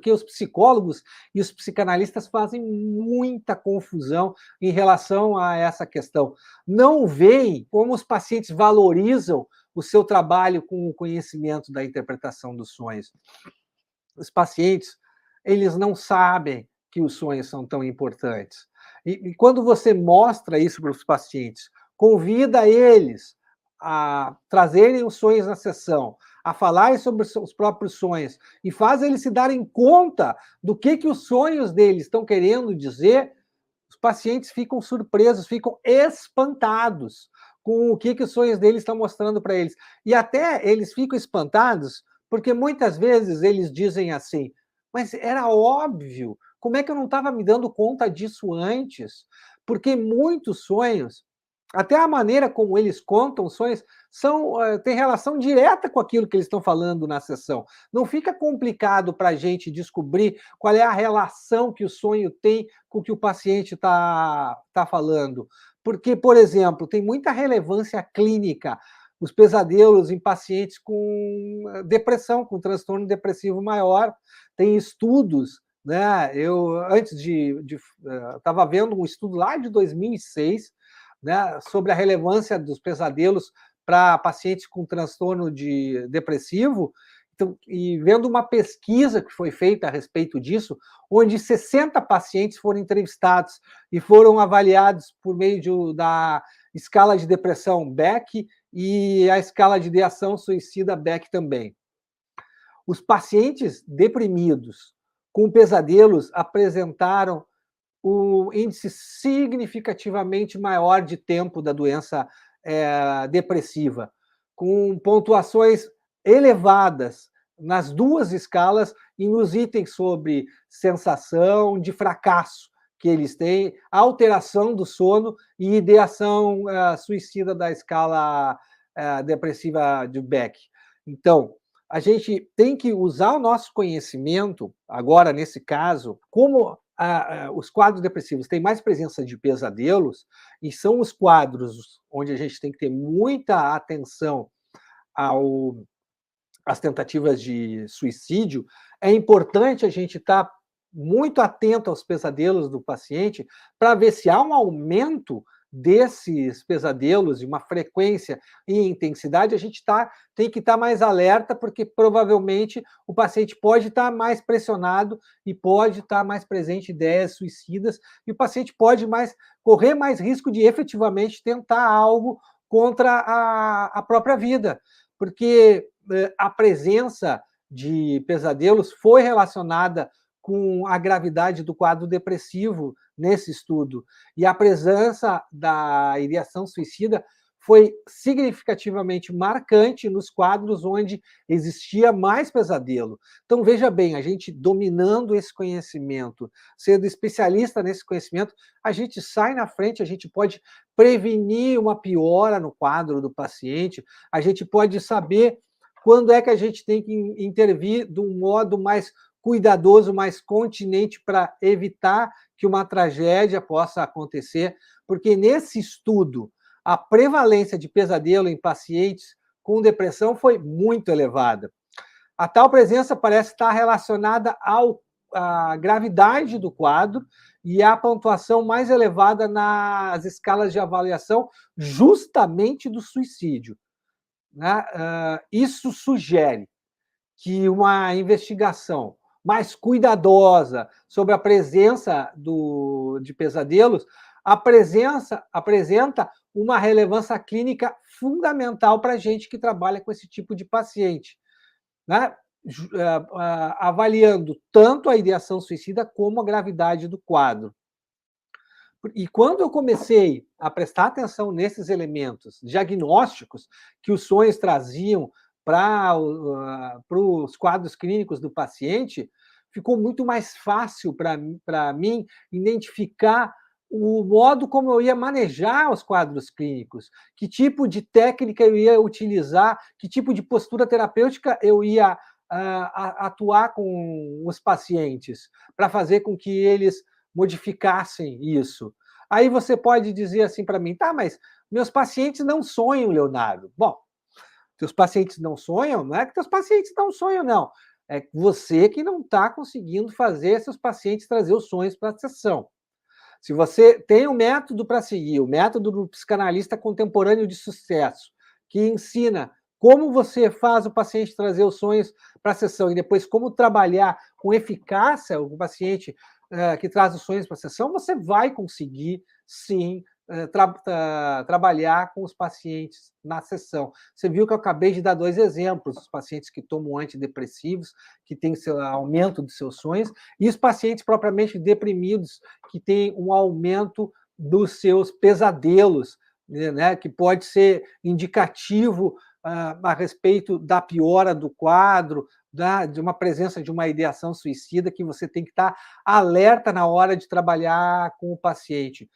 porque os psicólogos e os psicanalistas fazem muita confusão em relação a essa questão. Não veem como os pacientes valorizam o seu trabalho com o conhecimento da interpretação dos sonhos. Os pacientes, eles não sabem que os sonhos são tão importantes. E quando você mostra isso para os pacientes, convida eles a trazerem os sonhos na sessão, a falarem sobre os próprios sonhos e faz eles se darem conta do que os sonhos deles estão querendo dizer, os pacientes ficam surpresos, ficam espantados com o que os sonhos deles estão mostrando para eles. E até eles ficam espantados porque muitas vezes eles dizem assim, mas era óbvio, como é que eu não estava me dando conta disso antes? Porque muitos sonhos, até a maneira como eles contam os sonhos, tem relação direta com aquilo que eles estão falando na sessão. Não fica complicado para a gente descobrir qual é a relação que o sonho tem com o que o paciente está falando. Porque, por exemplo, tem muita relevância clínica os pesadelos em pacientes com depressão, com transtorno depressivo maior. Tem estudos, né? Eu antes estava vendo um estudo lá de 2006, né, sobre a relevância dos pesadelos para pacientes com transtorno depressivo, então, e vendo uma pesquisa que foi feita a respeito disso, onde 60 pacientes foram entrevistados e foram avaliados por meio da escala de depressão Beck e a escala de ideação suicida Beck também. Os pacientes deprimidos com pesadelos apresentaram o índice significativamente maior de tempo da doença depressiva, com pontuações elevadas nas duas escalas e nos itens sobre sensação de fracasso que eles têm, alteração do sono e ideação suicida da escala depressiva de Beck. Então, a gente tem que usar o nosso conhecimento, agora nesse caso, como os quadros depressivos têm mais presença de pesadelos, e são os quadros onde a gente tem que ter muita atenção às tentativas de suicídio, é importante a gente estar muito atento aos pesadelos do paciente para ver se há um aumento desses pesadelos, de uma frequência e intensidade, a gente tem que estar mais alerta, porque provavelmente o paciente pode estar mais pressionado e pode estar mais presente em ideias suicidas, e o paciente pode correr mais risco de efetivamente tentar algo contra a própria vida, porque a presença de pesadelos foi relacionada com a gravidade do quadro depressivo nesse estudo. E a presença da ideação suicida foi significativamente marcante nos quadros onde existia mais pesadelo. Então, veja bem, a gente dominando esse conhecimento, sendo especialista nesse conhecimento, a gente sai na frente, a gente pode prevenir uma piora no quadro do paciente, a gente pode saber quando é que a gente tem que intervir de um modo mais cuidadoso, mais continente para evitar que uma tragédia possa acontecer, porque nesse estudo a prevalência de pesadelo em pacientes com depressão foi muito elevada. A tal presença parece estar relacionada à gravidade do quadro e à pontuação mais elevada nas escalas de avaliação, justamente do suicídio, né? Isso sugere que uma investigação mais cuidadosa sobre a presença de pesadelos apresenta uma relevância clínica fundamental para a gente que trabalha com esse tipo de paciente, né? Avaliando tanto a ideação suicida como a gravidade do quadro. E quando eu comecei a prestar atenção nesses elementos diagnósticos que os sonhos traziam para os quadros clínicos do paciente, ficou muito mais fácil para mim identificar o modo como eu ia manejar os quadros clínicos, que tipo de técnica eu ia utilizar, que tipo de postura terapêutica eu ia atuar com os pacientes, para fazer com que eles modificassem isso. Aí você pode dizer assim para mim, tá, mas meus pacientes não sonham, Leonardo. Bom, teus pacientes não sonham, não é que teus pacientes não sonham, não. É você que não está conseguindo fazer seus pacientes trazer os sonhos para a sessão. Se você tem um método para seguir, o método do psicanalista contemporâneo de sucesso, que ensina como você faz o paciente trazer os sonhos para a sessão e depois como trabalhar com eficácia o paciente que traz os sonhos para a sessão, você vai conseguir, sim, trabalhar com os pacientes na sessão. Você viu que eu acabei de dar 2 exemplos, os pacientes que tomam antidepressivos, que têm aumento dos seus sonhos, e os pacientes propriamente deprimidos, que têm um aumento dos seus pesadelos, né, que pode ser indicativo a respeito da piora do quadro, de uma presença de uma ideação suicida, que você tem que estar alerta na hora de trabalhar com o paciente.